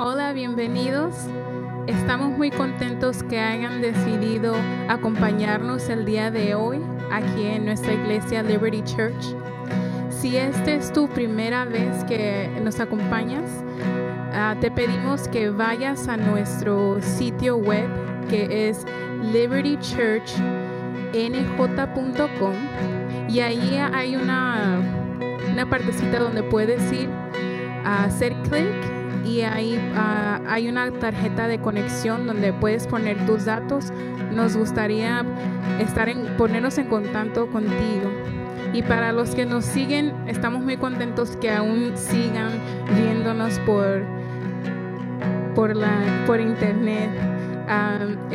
Hola, bienvenidos. Estamos muy contentos que hayan decidido acompañarnos el día de hoy aquí en nuestra iglesia Liberty Church. Si esta es tu primera vez que nos acompañas, te pedimos que vayas a nuestro sitio web que es libertychurchnj.com y ahí hay una partecita donde puedes ir a hacer clic y ahí hay una tarjeta de conexión donde puedes poner tus datos. Nos gustaría ponernos en contacto contigo. Y para los que nos siguen, estamos muy contentos que aún sigan viéndonos por internet.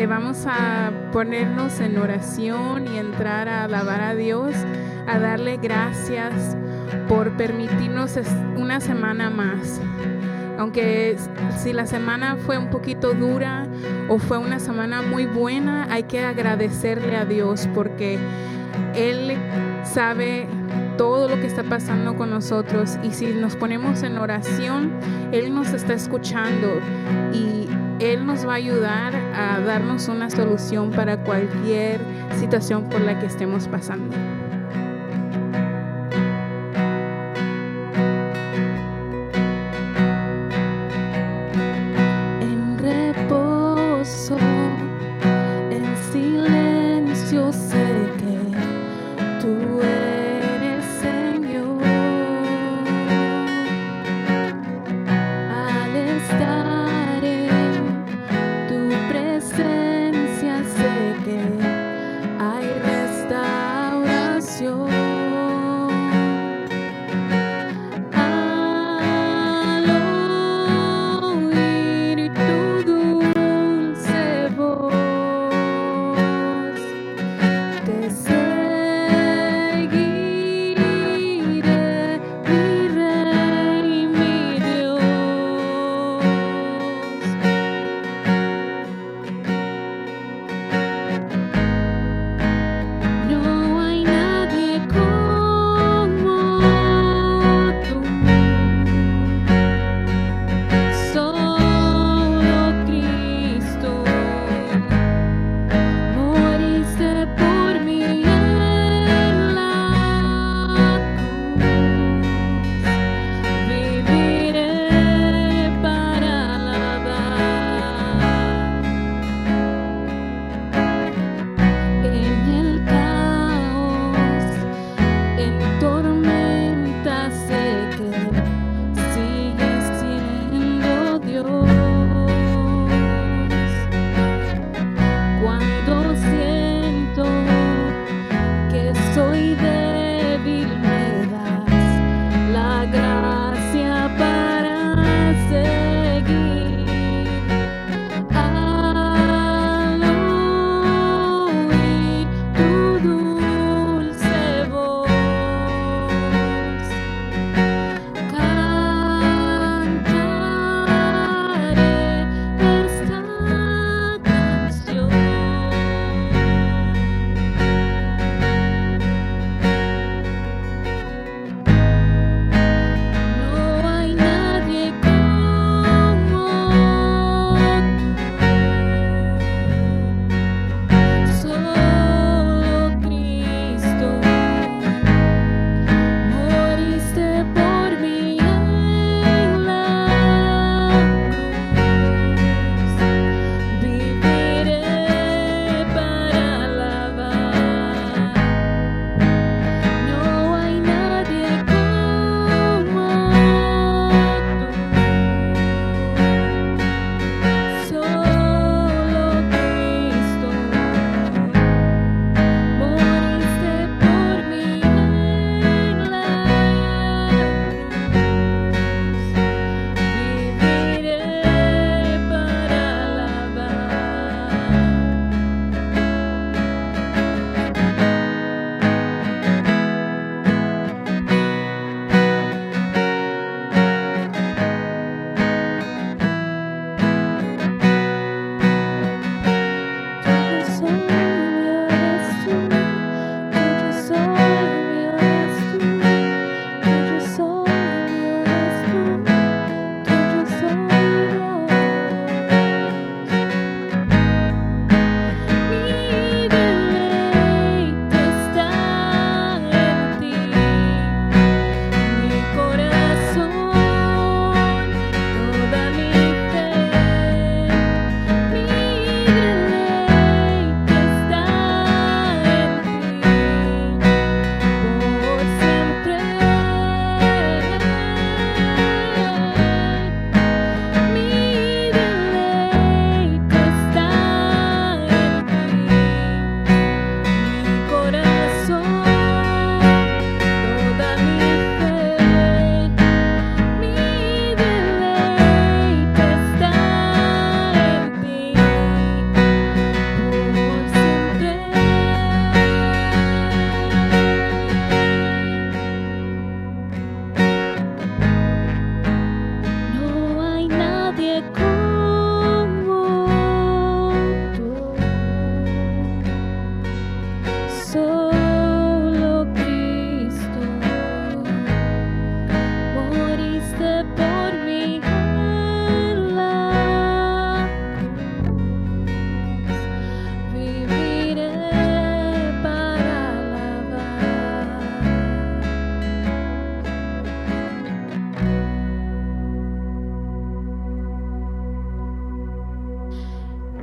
Vamos a ponernos en oración y entrar a alabar a Dios, a darle gracias por permitirnos una semana más. Aunque si la semana fue un poquito dura o fue una semana muy buena, hay que agradecerle a Dios porque Él sabe todo lo que está pasando con nosotros, y si nos ponemos en oración, Él nos está escuchando y Él nos va a ayudar a darnos una solución para cualquier situación por la que estemos pasando. En reposo, en silencio sé que tú eres Señor. Al estar en tu presencia sé que hay restauración.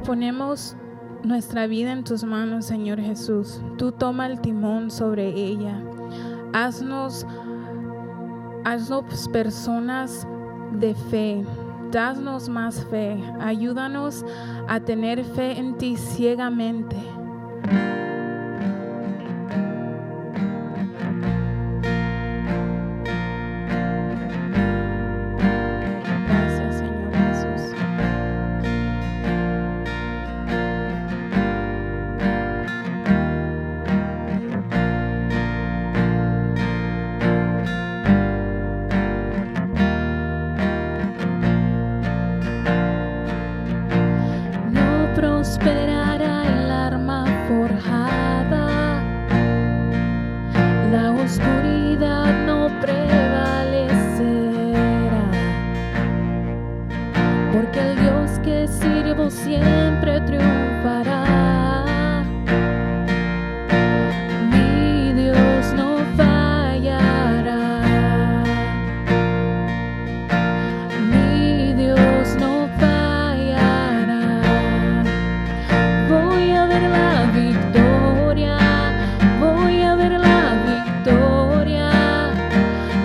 ponemos nuestra vida en tus manos, Señor Jesús. Tú toma el timón sobre ella. Haznos personas de fe. Danos más fe. Ayúdanos a tener fe en ti ciegamente. Prosperará el arma forjada, la oscuridad no prevalecerá, porque el Dios que sirvo siempre triunfará. Mi Dios no fallará, mi Dios no fallará. Voy a ver la victoria, voy a ver la victoria.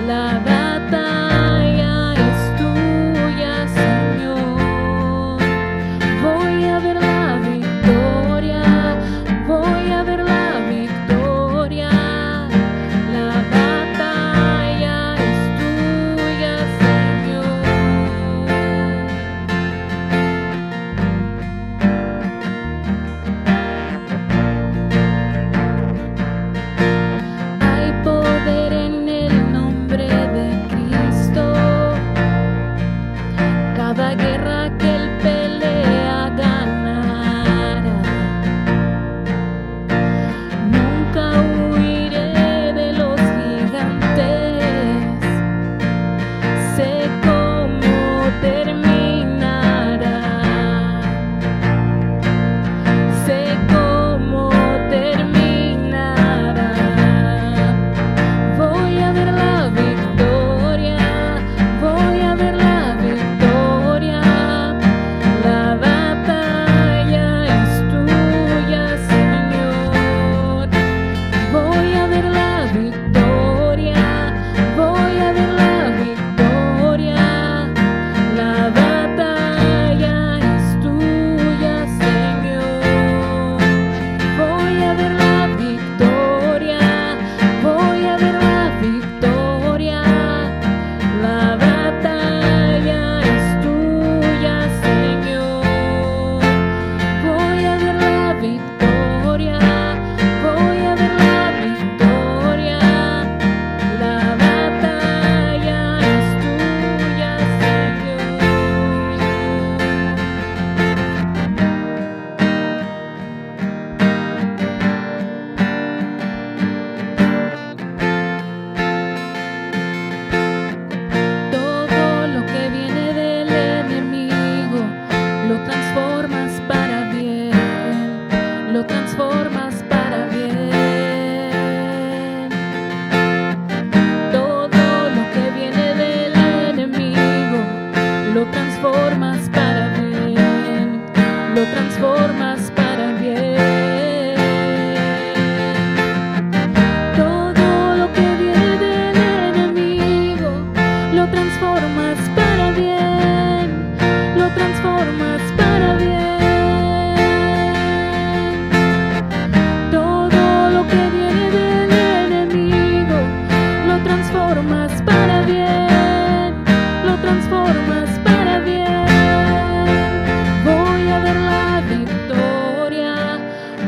La batalla es tuya, Señor. Voy a ver la victoria, voy a ver la victoria. La batalla es tuya, Señor. Hay poder en el nombre de Cristo. Cada guerra que Él pelea ganará. Nunca huiré de los gigantes. Sé cómo terminará. Sé cómo terminará. Voy a ver la victoria, voy a ver la victoria. La batalla es tuya, Señor. Voy a ver la victoria, voy a ver la victoria. La batalla es tuya, Señor. Voy a ver la victoria, voy a ver la victoria. La batalla es tuya, Señor. Voy a ver la victoria, voy a ver la victoria. La batalla es tuya, Señor. Todo lo que viene del enemigo lo transformas para bien, lo transformas para bien. Todo lo que viene del enemigo lo transformas para bien, lo transformas para bien. Todo lo que viene del enemigo lo transformas para bien, lo transformas para bien. Todo lo que viene del enemigo lo transformas para bien, lo transformas para bien. Voy a ver la victoria,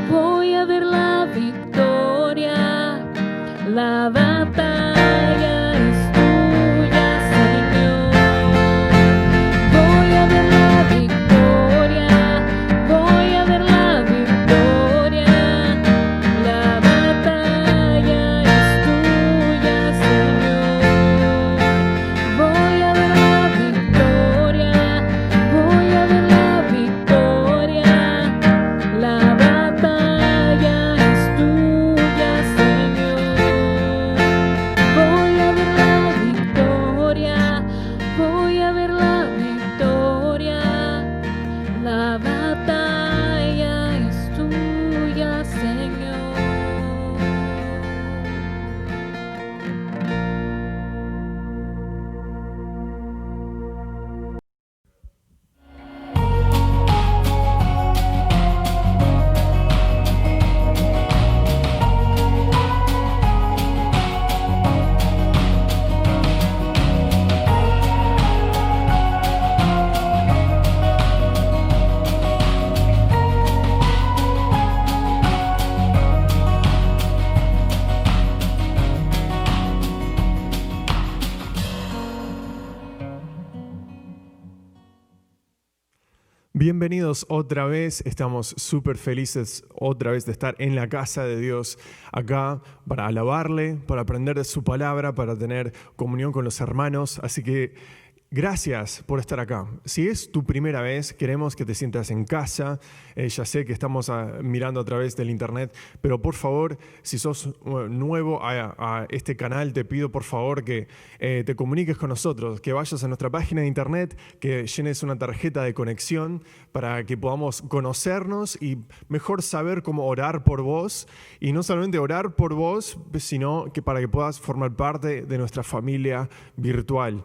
voy a ver la victoria. La batalla es tuya, Señor. Voy a ver la victoria, voy a ver la victoria. La batalla es tuya, Señor. Bienvenidos otra vez, estamos súper felices otra vez de estar en la casa de Dios, acá para alabarle, para aprender de su palabra, para tener comunión con los hermanos, así que gracias por estar acá. Si es tu primera vez, queremos que te sientas en casa. Ya sé que estamos mirando a través del internet, pero por favor, si sos nuevo a este canal, te pido por favor que te comuniques con nosotros, que vayas a nuestra página de internet, que llenes una tarjeta de conexión para que podamos conocernos y mejor saber cómo orar por vos. Y no solamente orar por vos, sino que para que puedas formar parte de nuestra familia virtual.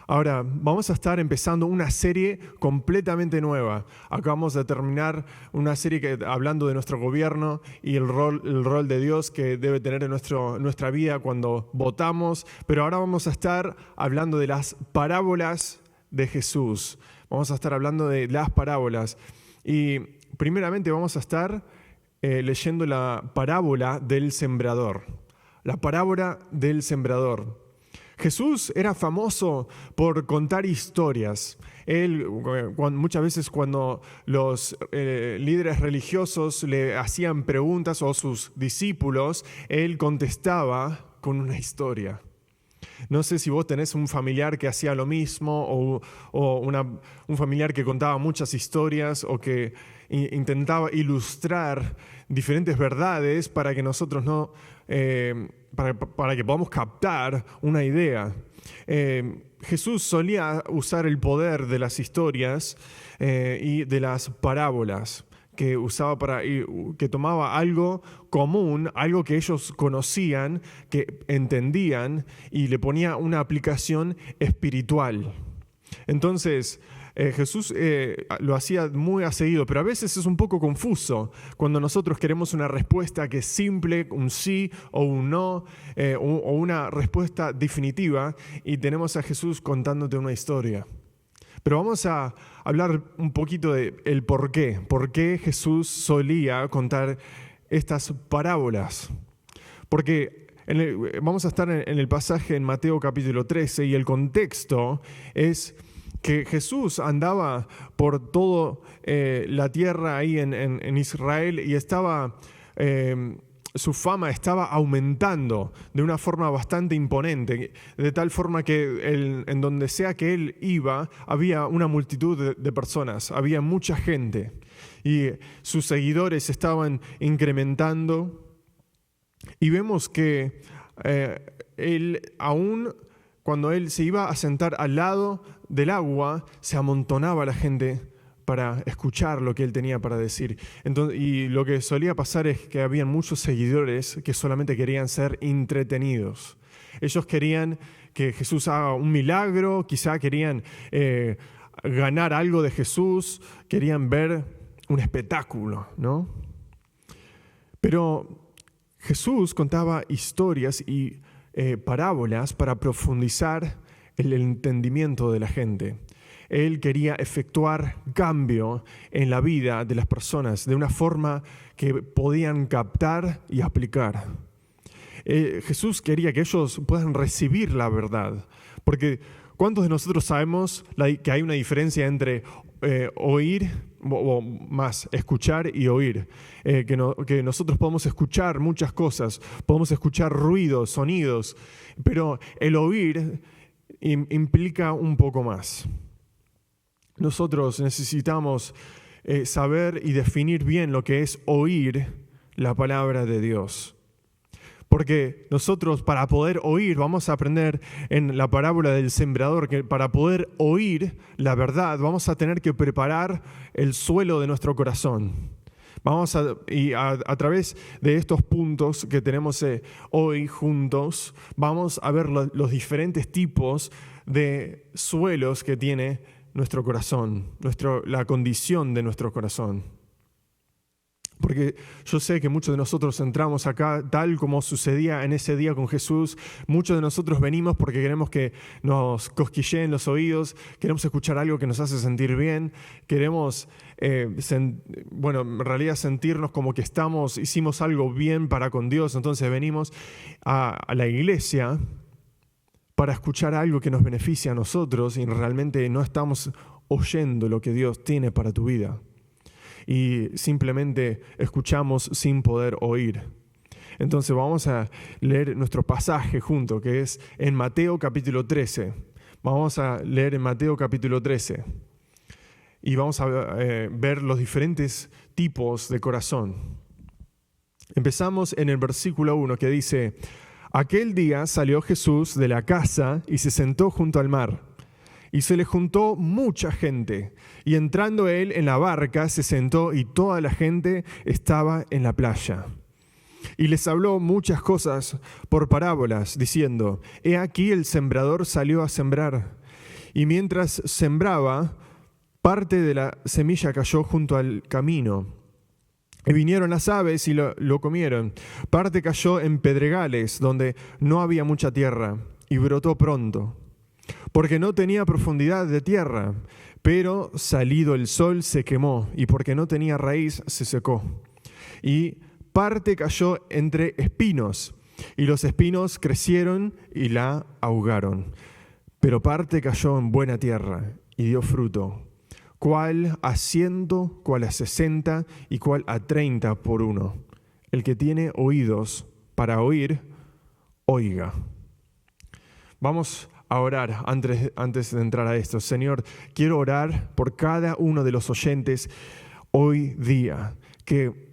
Ahora, vamos a estar empezando una serie completamente nueva. Acabamos de terminar una serie hablando de nuestro gobierno y el rol de Dios que debe tener en nuestra vida cuando votamos. Pero ahora vamos a estar hablando de las parábolas de Jesús. Vamos a estar hablando de las parábolas. Y primeramente vamos a estar leyendo la parábola del sembrador. La parábola del sembrador. Jesús era famoso por contar historias. Él, muchas veces cuando los líderes religiosos le hacían preguntas o sus discípulos, él contestaba con una historia. No sé si vos tenés un familiar que hacía lo mismo o un familiar que contaba muchas historias o que intentaba ilustrar diferentes verdades para que nosotros no... Para que podamos captar una idea. Jesús solía usar el poder de las historias y de las parábolas que usaba que tomaba algo común, algo que ellos conocían, que entendían y le ponía una aplicación espiritual. Entonces, Jesús lo hacía muy a seguido, pero a veces es un poco confuso cuando nosotros queremos una respuesta que es simple, un sí o un no, o una respuesta definitiva, y tenemos a Jesús contándote una historia. Pero vamos a hablar un poquito del por qué Jesús solía contar estas parábolas. Porque vamos a estar en el pasaje en Mateo capítulo 13 y el contexto es que Jesús andaba por toda la tierra ahí en Israel y su fama estaba aumentando de una forma bastante imponente, de tal forma que en donde sea que él iba había una multitud de personas, había mucha gente y sus seguidores estaban incrementando y vemos que él aún... Cuando él se iba a sentar al lado del agua, se amontonaba la gente para escuchar lo que él tenía para decir. Y lo que solía pasar es que había muchos seguidores que solamente querían ser entretenidos. Ellos querían que Jesús haga un milagro, quizá querían ganar algo de Jesús, querían ver un espectáculo, ¿no? Pero Jesús contaba historias y parábolas para profundizar el entendimiento de la gente. Él quería efectuar cambio en la vida de las personas de una forma que podían captar y aplicar. Jesús quería que ellos puedan recibir la verdad, porque ¿cuántos de nosotros sabemos que hay una diferencia entre oír o más escuchar y oír? Que nosotros podemos escuchar muchas cosas, podemos escuchar ruidos, sonidos, pero el oír implica un poco más. Nosotros necesitamos saber y definir bien lo que es oír la palabra de Dios. Porque nosotros para poder oír, vamos a aprender en la parábola del sembrador, que para poder oír la verdad vamos a tener que preparar el suelo de nuestro corazón. A través de estos puntos que tenemos hoy juntos, vamos a ver los diferentes tipos de suelos que tiene nuestro corazón, la condición de nuestro corazón. Porque yo sé que muchos de nosotros entramos acá tal como sucedía en ese día con Jesús. Muchos de nosotros venimos porque queremos que nos cosquilleen los oídos, queremos escuchar algo que nos hace sentir bien, queremos, en realidad sentirnos como que hicimos algo bien para con Dios. Entonces venimos a la iglesia para escuchar algo que nos beneficia a nosotros y realmente no estamos oyendo lo que Dios tiene para tu vida y simplemente escuchamos sin poder oír. Entonces vamos a leer nuestro pasaje junto, que es en Mateo capítulo 13. Vamos a leer en Mateo capítulo 13 y vamos a ver los diferentes tipos de corazón. Empezamos en el versículo 1 que dice: aquel día salió Jesús de la casa y se sentó junto al mar. Y se le juntó mucha gente, y entrando él en la barca se sentó y toda la gente estaba en la playa. Y les habló muchas cosas por parábolas, diciendo: he aquí el sembrador salió a sembrar. Y mientras sembraba, parte de la semilla cayó junto al camino. Y vinieron las aves y lo comieron. Parte cayó en pedregales, donde no había mucha tierra, y brotó pronto, porque no tenía profundidad de tierra, pero salido el sol se quemó, y porque no tenía raíz se secó. Y parte cayó entre espinos, y los espinos crecieron y la ahogaron. Pero parte cayó en buena tierra, y dio fruto, cuál a 100, cuál a 60, y cuál a 30 por uno. El que tiene oídos para oír, oiga. Vamos a orar antes de entrar a esto. Señor, quiero orar por cada uno de los oyentes hoy día, que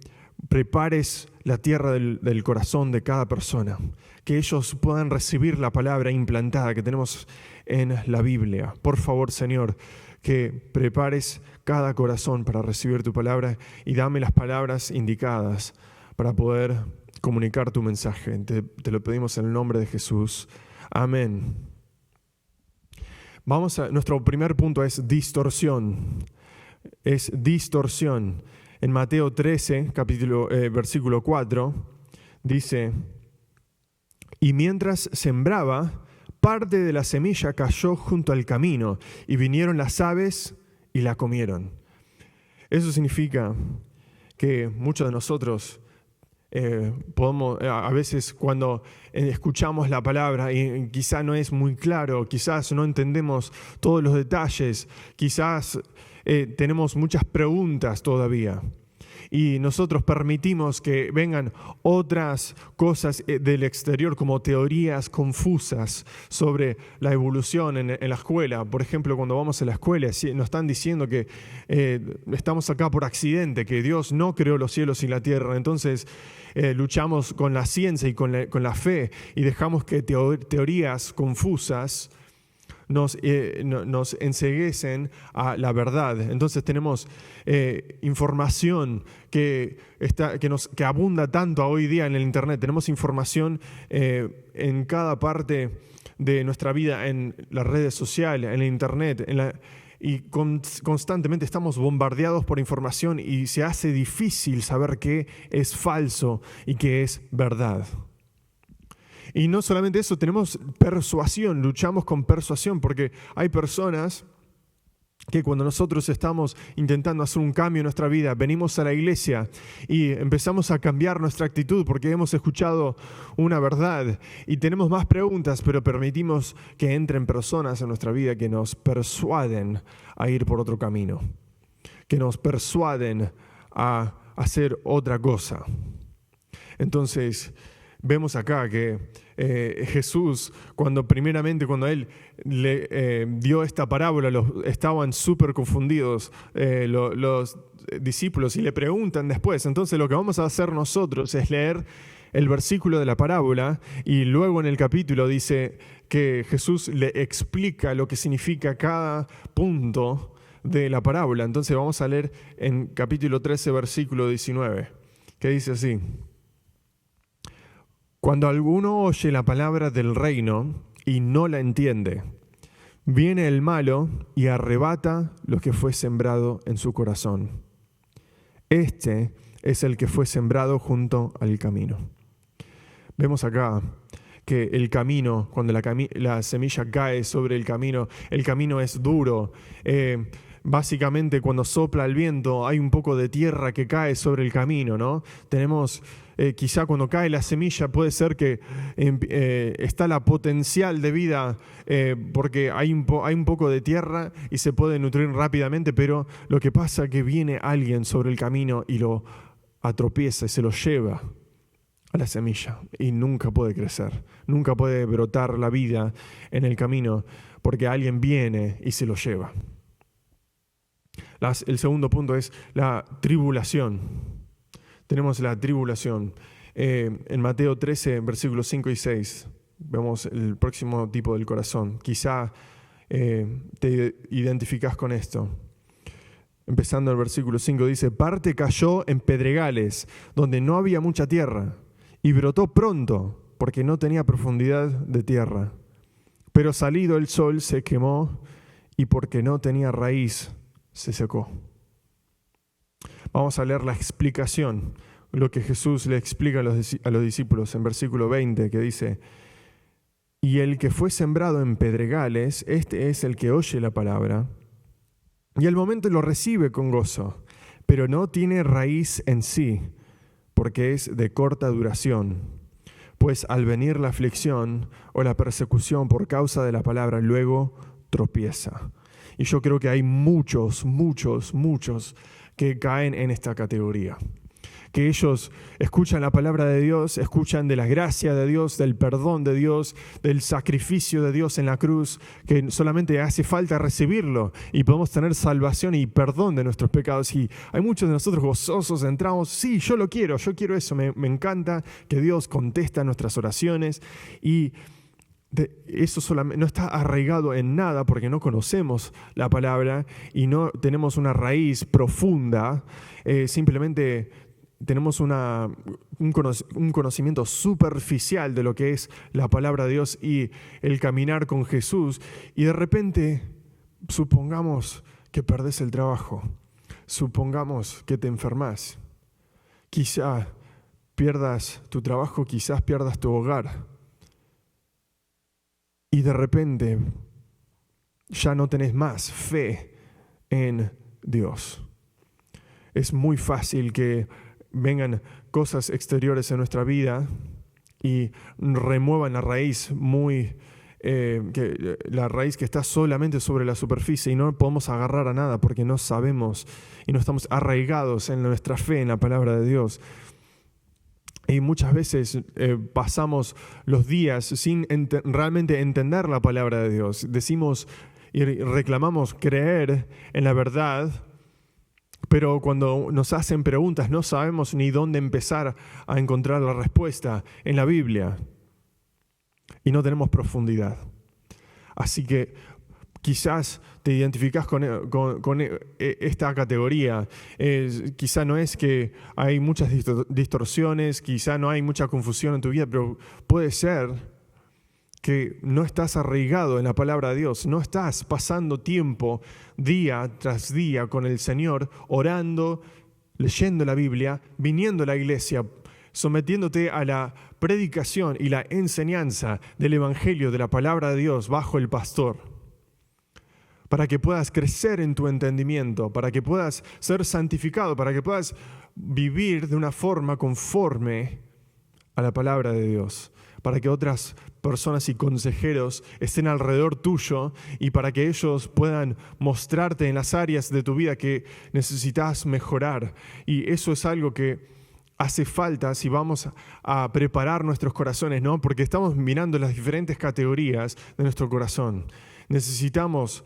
prepares la tierra del corazón de cada persona, que ellos puedan recibir la palabra implantada que tenemos en la Biblia. Por favor, Señor, que prepares cada corazón para recibir tu palabra y dame las palabras indicadas para poder comunicar tu mensaje. Te lo pedimos en el nombre de Jesús. Amén. Nuestro primer punto es distorsión. Es distorsión. En Mateo 13, versículo 4, dice: y mientras sembraba, parte de la semilla cayó junto al camino, y vinieron las aves y la comieron. Eso significa que muchos de nosotros podemos, a veces cuando escuchamos la palabra y quizás no es muy claro, quizás no entendemos todos los detalles, quizás tenemos muchas preguntas todavía. Y nosotros permitimos que vengan otras cosas del exterior, como teorías confusas sobre la evolución en la escuela. Por ejemplo, cuando vamos a la escuela, nos están diciendo que estamos acá por accidente, que Dios no creó los cielos y la tierra. Entonces luchamos con la ciencia y con la fe y dejamos que teorías confusas nos enceguecen a la verdad. Entonces tenemos información que abunda tanto hoy día en el internet. Tenemos información en cada parte de nuestra vida, en las redes sociales, en el internet, y constantemente estamos bombardeados por información y se hace difícil saber qué es falso y qué es verdad. Y no solamente eso, tenemos persuasión, luchamos con persuasión, porque hay personas que cuando nosotros estamos intentando hacer un cambio en nuestra vida, venimos a la iglesia y empezamos a cambiar nuestra actitud porque hemos escuchado una verdad y tenemos más preguntas, pero permitimos que entren personas en nuestra vida que nos persuaden a ir por otro camino, que nos persuaden a hacer otra cosa. Entonces, vemos acá que Jesús, cuando Él le dio esta parábola, estaban súper confundidos los discípulos y le preguntan después. Entonces lo que vamos a hacer nosotros es leer el versículo de la parábola y luego en el capítulo dice que Jesús le explica lo que significa cada punto de la parábola. Entonces vamos a leer en capítulo 13, versículo 19, que dice así: cuando alguno oye la palabra del reino y no la entiende, viene el malo y arrebata lo que fue sembrado en su corazón. Este es el que fue sembrado junto al camino. Vemos acá que el camino, cuando la semilla cae sobre el camino es duro. Básicamente, cuando sopla el viento, hay un poco de tierra que cae sobre el camino, ¿no? Tenemos quizá cuando cae la semilla puede ser que está la potencial de vida porque hay un poco de tierra y se puede nutrir rápidamente, pero lo que pasa es que viene alguien sobre el camino y lo atropieza y se lo lleva a la semilla y nunca puede crecer, nunca puede brotar la vida en el camino porque alguien viene y se lo lleva. El segundo punto es la tribulación. Tenemos la tribulación. En Mateo 13, versículos 5 y 6, vemos el próximo tipo del corazón. Quizá te identificás con esto. Empezando el versículo 5, dice: parte cayó en pedregales, donde no había mucha tierra, y brotó pronto, porque no tenía profundidad de tierra. Pero salido el sol se quemó, y porque no tenía raíz, se secó. Vamos a leer la explicación, lo que Jesús le explica a los discípulos en versículo 20, que dice: y el que fue sembrado en pedregales, este es el que oye la palabra, y al momento lo recibe con gozo, pero no tiene raíz en sí, porque es de corta duración. Pues al venir la aflicción o la persecución por causa de la palabra, luego tropieza. Y yo creo que hay muchos que caen en esta categoría. Que ellos escuchan la palabra de Dios, escuchan de la gracia de Dios, del perdón de Dios, del sacrificio de Dios en la cruz, que solamente hace falta recibirlo y podemos tener salvación y perdón de nuestros pecados. Y hay muchos de nosotros gozosos, entramos, sí, yo quiero eso, me encanta que Dios contesta nuestras oraciones y eso solamente no está arraigado en nada porque no conocemos la palabra y no tenemos una raíz profunda, simplemente tenemos un conocimiento superficial de lo que es la palabra de Dios y el caminar con Jesús, y de repente supongamos que perdés el trabajo, supongamos que te enfermas, quizá pierdas tu trabajo, quizás pierdas tu hogar, y de repente ya no tenés más fe en Dios. Es muy fácil que vengan cosas exteriores en nuestra vida y remuevan la raíz la raíz que está solamente sobre la superficie y no podemos agarrar a nada porque no sabemos y no estamos arraigados en nuestra fe en la palabra de Dios. Y muchas veces pasamos los días sin realmente entender la palabra de Dios. Decimos y reclamamos creer en la verdad, pero cuando nos hacen preguntas no sabemos ni dónde empezar a encontrar la respuesta en la Biblia y no tenemos profundidad. Así que quizás te identificás con esta categoría. Quizá no es que hay muchas distorsiones, quizá no hay mucha confusión en tu vida, pero puede ser que no estás arraigado en la palabra de Dios, no estás pasando tiempo día tras día con el Señor, orando, leyendo la Biblia, viniendo a la iglesia, sometiéndote a la predicación y la enseñanza del Evangelio, de la palabra de Dios bajo el pastor, para que puedas crecer en tu entendimiento, para que puedas ser santificado, para que puedas vivir de una forma conforme a la palabra de Dios, para que otras personas y consejeros estén alrededor tuyo y para que ellos puedan mostrarte en las áreas de tu vida que necesitas mejorar. Y eso es algo que hace falta si vamos a preparar nuestros corazones, ¿no? Porque estamos mirando las diferentes categorías de nuestro corazón. Necesitamos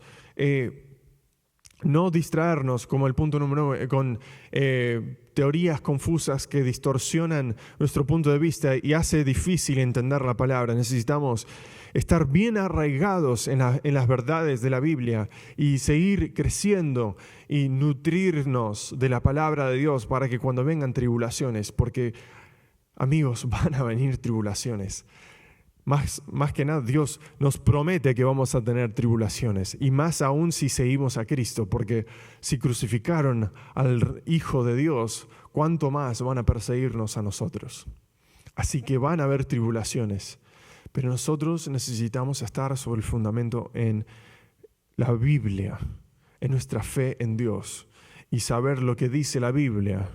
no distraernos, como el punto número 9, con teorías confusas que distorsionan nuestro punto de vista y hace difícil entender la palabra. Necesitamos estar bien arraigados en las verdades de la Biblia y seguir creciendo y nutrirnos de la palabra de Dios para que cuando vengan tribulaciones, porque amigos, van a venir tribulaciones. Más que nada, Dios nos promete que vamos a tener tribulaciones, y más aún si seguimos a Cristo, porque si crucificaron al Hijo de Dios, ¿cuánto más van a perseguirnos a nosotros? Así que van a haber tribulaciones, pero nosotros necesitamos estar sobre el fundamento en la Biblia, en nuestra fe en Dios, y saber lo que dice la Biblia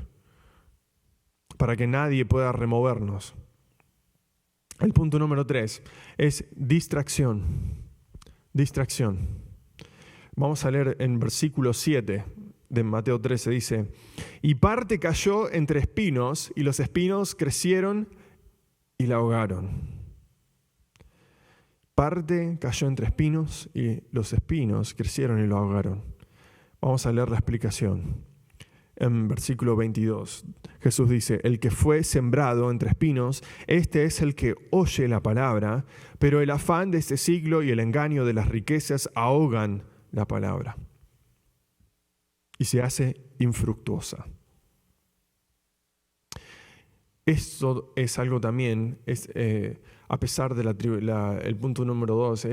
para que nadie pueda removernos. El punto número 3 es distracción. Distracción. Vamos a leer en versículo 7 de Mateo 13, dice: y parte cayó entre espinos, y los espinos crecieron y la ahogaron. Parte cayó entre espinos, y los espinos crecieron y lo ahogaron. Vamos a leer la explicación. En versículo 22, Jesús dice: el que fue sembrado entre espinos, este es el que oye la palabra, pero el afán de este siglo y el engaño de las riquezas ahogan la palabra y se hace infructuosa. Esto es algo también, a pesar del punto número 2,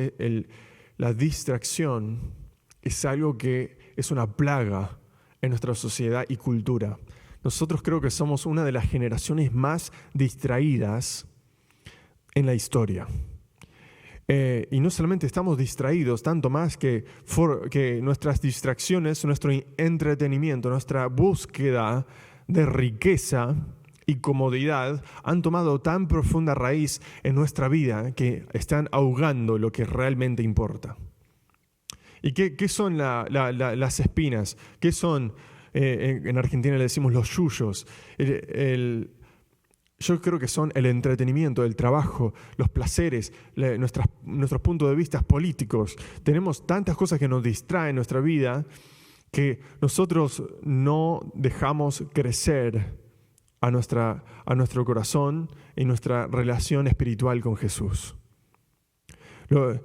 la distracción es algo que es una plaga en nuestra sociedad y cultura. Nosotros creo que somos una de las generaciones más distraídas en la historia. Y no solamente estamos distraídos, tanto más que nuestras distracciones, nuestro entretenimiento, nuestra búsqueda de riqueza y comodidad han tomado tan profunda raíz en nuestra vida que están ahogando lo que realmente importa. ¿Y qué son las espinas? ¿Qué son? En Argentina le decimos los yuyos. Yo creo que son el entretenimiento, el trabajo, los placeres, nuestros puntos de vista políticos. Tenemos tantas cosas que nos distraen en nuestra vida que nosotros no dejamos crecer a nuestro corazón y nuestra relación espiritual con Jesús. Yo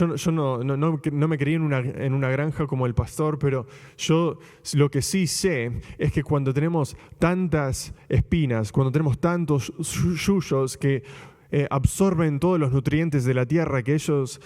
no me crié en una granja como el pastor, pero yo lo que sí sé es que cuando tenemos tantas espinas, cuando tenemos tantos yuyos que absorben todos los nutrientes de la tierra, que ellos,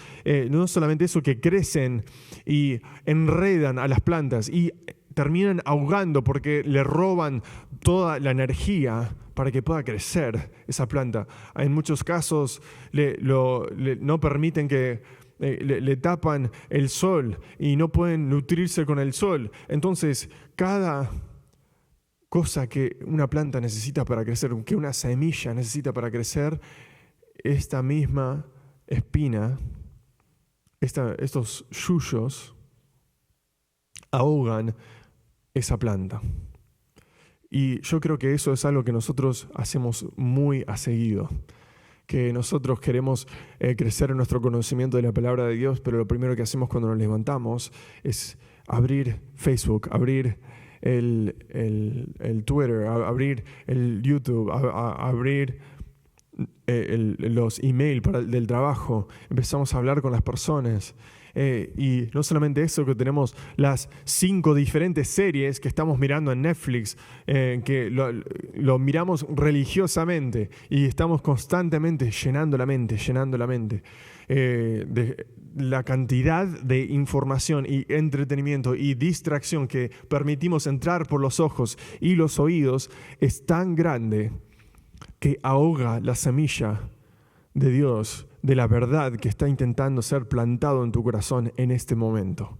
no solamente eso, que crecen y enredan a las plantas y terminan ahogando porque le roban toda la energía para que pueda crecer esa planta. En muchos casos no permiten que le tapan el sol y no pueden nutrirse con el sol. Entonces, cada cosa que una planta necesita para crecer, que una semilla necesita para crecer, esta misma espina, estos yuyos ahogan esa planta. Y yo creo que eso es algo que nosotros hacemos muy a seguido, que nosotros queremos crecer en nuestro conocimiento de la palabra de Dios, pero lo primero que hacemos cuando nos levantamos es abrir Facebook, abrir el Twitter, abrir el YouTube, abrir los emails del trabajo. Empezamos a hablar con las personas. Y no solamente eso, que tenemos las 5 diferentes series que estamos mirando en Netflix, que lo miramos religiosamente y estamos constantemente llenando la mente, de la cantidad de información y entretenimiento y distracción que permitimos entrar por los ojos y los oídos es tan grande que ahoga la semilla de Dios, de la verdad que está intentando ser plantado en tu corazón en este momento.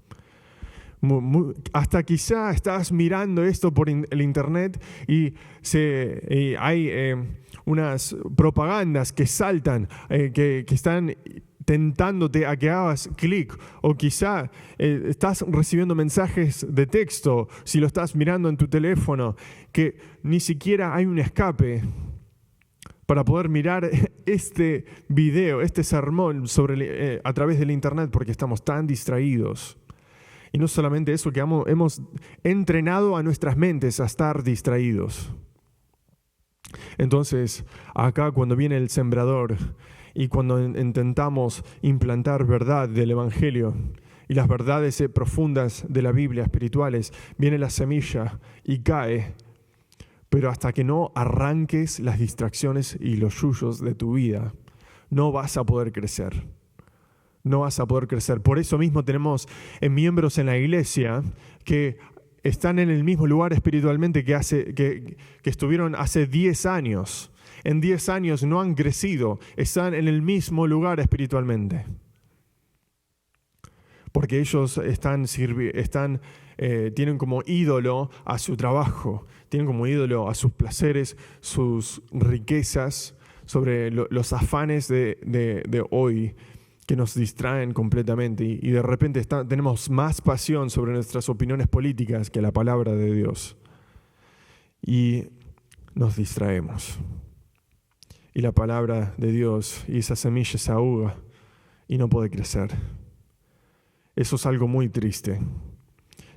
Hasta quizá estás mirando esto por el internet y hay unas propagandas que saltan, que están tentándote a que hagas clic, o quizá estás recibiendo mensajes de texto, si lo estás mirando en tu teléfono, que ni siquiera hay un escape para poder mirar este video, este sermón a través del internet, porque estamos tan distraídos. Y no solamente eso, que hemos entrenado a nuestras mentes a estar distraídos. Entonces, acá cuando viene el sembrador y cuando intentamos implantar verdad del Evangelio y las verdades profundas de la Biblia, espirituales, viene la semilla y cae. Pero hasta que no arranques las distracciones y los yuyos de tu vida, no vas a poder crecer. No vas a poder crecer. Por eso mismo tenemos miembros en la iglesia que están en el mismo lugar espiritualmente que estuvieron hace 10 años. En 10 años no han crecido, están en el mismo lugar espiritualmente. porque ellos tienen como ídolo a su trabajo, tienen como ídolo a sus placeres, sus riquezas, sobre los afanes de hoy que nos distraen completamente y de repente tenemos más pasión sobre nuestras opiniones políticas que la palabra de Dios y nos distraemos. Y la palabra de Dios y esa semilla se ahoga y no puede crecer. Eso es algo muy triste.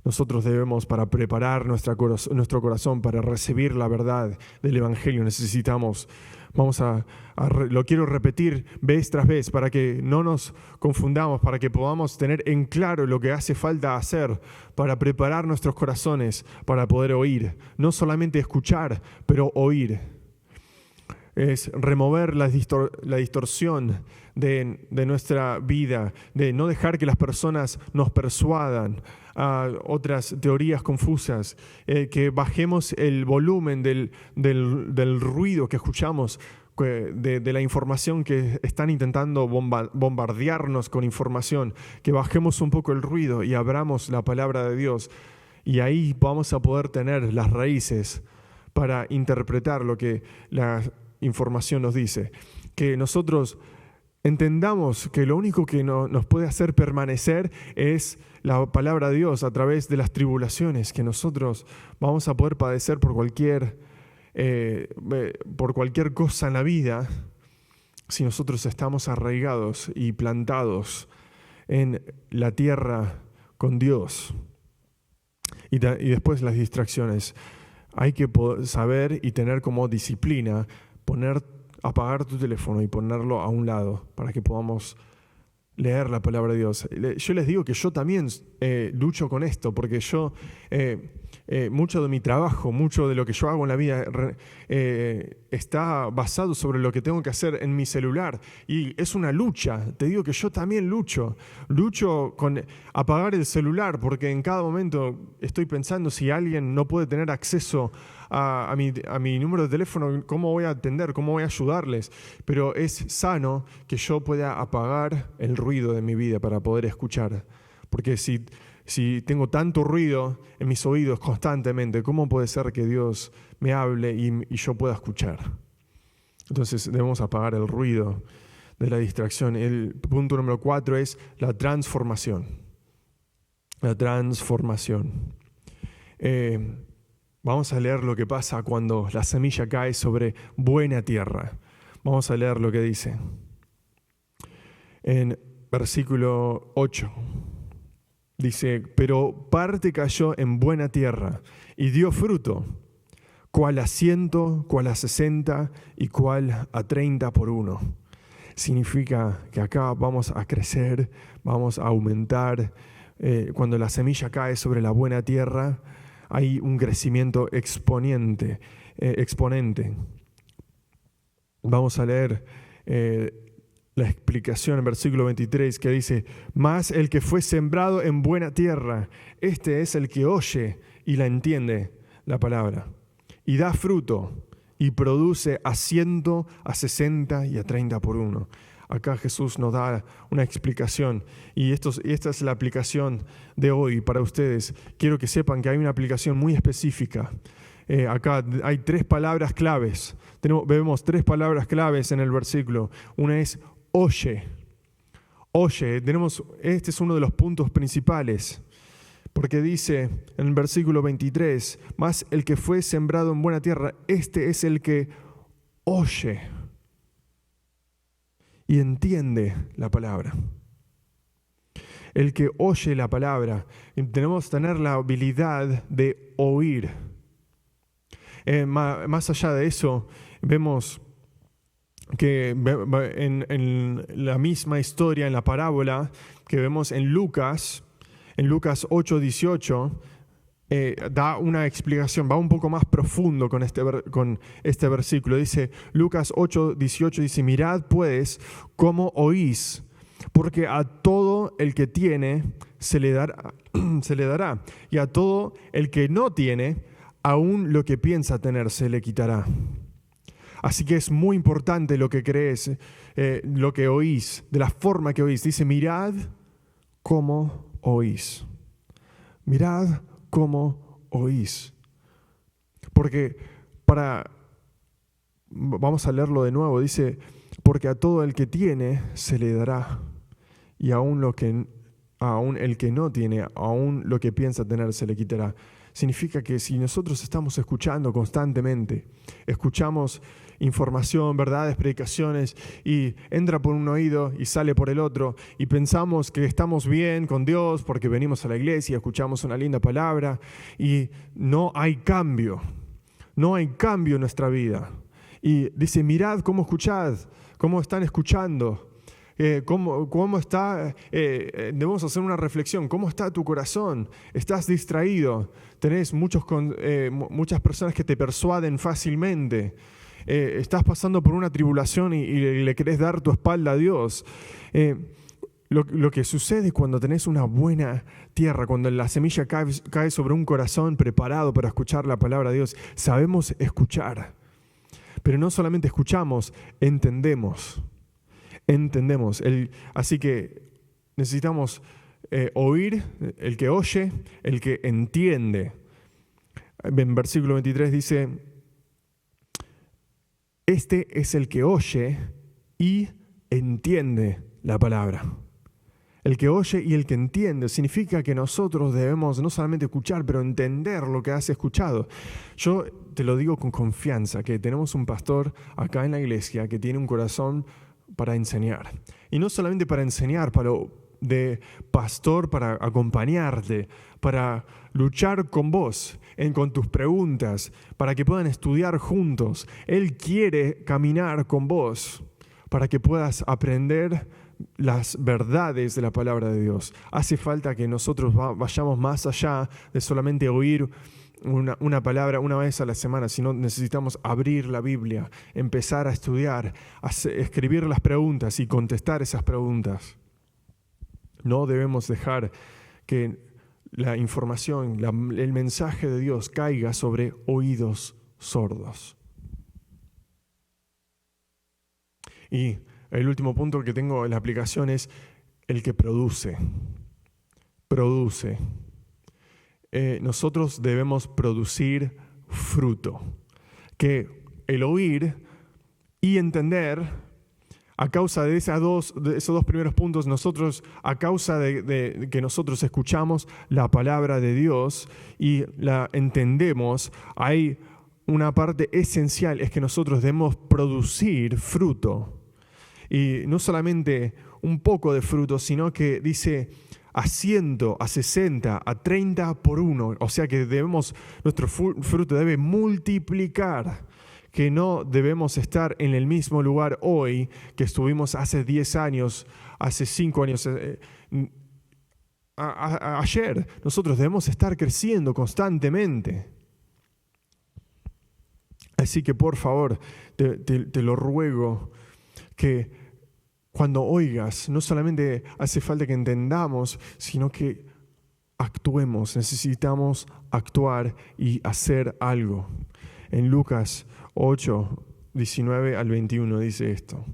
Nosotros debemos, para preparar nuestro corazón para recibir la verdad del Evangelio, necesitamos, lo quiero repetir vez tras vez para que no nos confundamos, para que podamos tener en claro lo que hace falta hacer para preparar nuestros corazones para poder oír. No solamente escuchar, pero oír. Es remover la distorsión de nuestra vida, de no dejar que las personas nos persuadan a otras teorías confusas, que bajemos el volumen del ruido que escuchamos, de la información que están intentando bombardearnos con información, que bajemos un poco el ruido y abramos la palabra de Dios, y ahí vamos a poder tener las raíces para interpretar lo que la información nos dice, que nosotros entendamos que lo único que nos puede hacer permanecer es la palabra de Dios a través de las tribulaciones que nosotros vamos a poder padecer por cualquier cosa en la vida, si nosotros estamos arraigados y plantados en la tierra con Dios. Y después las distracciones. Hay que saber y tener como disciplina apagar tu teléfono y ponerlo a un lado para que podamos leer la palabra de Dios. Yo les digo que yo también lucho con esto, porque yo mucho de mi trabajo, mucho de lo que yo hago en la vida está basado sobre lo que tengo que hacer en mi celular, y es una lucha. Te digo que yo también lucho con apagar el celular, porque en cada momento estoy pensando, si alguien no puede tener acceso a mi número de teléfono, ¿cómo voy a atender? ¿Cómo voy a ayudarles? Pero es sano que yo pueda apagar el ruido de mi vida para poder escuchar, porque si tengo tanto ruido en mis oídos constantemente, ¿cómo puede ser que Dios me hable y yo pueda escuchar? Entonces debemos apagar el ruido de la distracción. El punto número 4 es la transformación. La transformación. Vamos a leer lo que pasa cuando la semilla cae sobre buena tierra. Vamos a leer lo que dice. En versículo 8 dice: pero parte cayó en buena tierra y dio fruto, cual a 100, cual a 60 y cual a 30 por uno. Significa que acá vamos a crecer, vamos a aumentar. Cuando la semilla cae sobre la buena tierra, hay un crecimiento exponente. Vamos a leer la explicación en versículo 23 que dice: mas el que fue sembrado en buena tierra, este es el que oye y la entiende la palabra, y da fruto, y produce a 100, a 60 y a 30 por uno. Acá Jesús nos da una explicación, y esta es la aplicación de hoy para ustedes. Quiero que sepan que hay una aplicación muy específica. Acá hay 3 palabras claves. Vemos 3 palabras claves en el versículo. Una es oye. Oye, este es uno de los puntos principales, porque dice en el versículo 23, mas el que fue sembrado en buena tierra, este es el que oye y entiende la palabra. El que oye la palabra. Tenemos que tener la habilidad de oír. Más allá de eso, vemos que en la misma historia, en la parábola que vemos en Lucas 8:18, da una explicación, va un poco más profundo con este versículo. Dice Lucas 8:18, dice: mirad pues cómo oís, porque a todo el que tiene se le dará, y a todo el que no tiene, aún lo que piensa tener se le quitará. Así que es muy importante lo que crees, lo que oís, de la forma que oís. Dice: mirad cómo oís. Mirad cómo oís. Porque vamos a leerlo de nuevo, dice, porque a todo el que tiene se le dará, y aún el que no tiene, aún lo que piensa tener se le quitará. Significa que si nosotros estamos escuchando constantemente, escuchamos información, verdades, predicaciones, y entra por un oído y sale por el otro, y pensamos que estamos bien con Dios porque venimos a la iglesia, escuchamos una linda palabra, y no hay cambio en nuestra vida. Y dice, mirad cómo escuchad, cómo están escuchando. ¿Cómo está? Debemos hacer una reflexión. ¿Cómo está tu corazón? ¿Estás distraído? ¿Tenés muchas personas que te persuaden fácilmente? ¿Estás pasando por una tribulación y le querés dar tu espalda a Dios? Lo que sucede cuando tenés una buena tierra, cuando la semilla cae sobre un corazón preparado para escuchar la palabra de Dios, sabemos escuchar. Pero no solamente escuchamos, entendemos. Así que necesitamos oír, el que oye, el que entiende. En versículo 23 dice, este es el que oye y entiende la palabra. El que oye y el que entiende significa que nosotros debemos no solamente escuchar, pero entender lo que has escuchado. Yo te lo digo con confianza, que tenemos un pastor acá en la iglesia que tiene un corazón para enseñar. Y no solamente para enseñar, de pastor para acompañarte, para luchar con vos, con tus preguntas, para que puedan estudiar juntos. Él quiere caminar con vos para que puedas aprender las verdades de la palabra de Dios. Hace falta que nosotros vayamos más allá de solamente oír una palabra una vez a la semana, sino necesitamos abrir la Biblia, empezar a estudiar, escribir las preguntas y contestar esas preguntas. No debemos dejar que la información, el mensaje de Dios caiga sobre oídos sordos. Y el último punto que tengo en la aplicación es el que produce. Nosotros debemos producir fruto. Que el oír y entender, a causa de esos dos primeros puntos, nosotros, a causa de que nosotros escuchamos la palabra de Dios y la entendemos, hay una parte esencial, es que nosotros debemos producir fruto. Y no solamente un poco de fruto, sino que dice a 100, a 60, a 30 por 1. O sea que nuestro fruto debe multiplicar. Que no debemos estar en el mismo lugar hoy que estuvimos hace 10 años, hace 5 años, ayer. Nosotros debemos estar creciendo constantemente. Así que por favor, te lo ruego, que cuando oigas, no solamente hace falta que entendamos, sino que actuemos. Necesitamos actuar y hacer algo. En Lucas 8, 19 al 21 dice esto.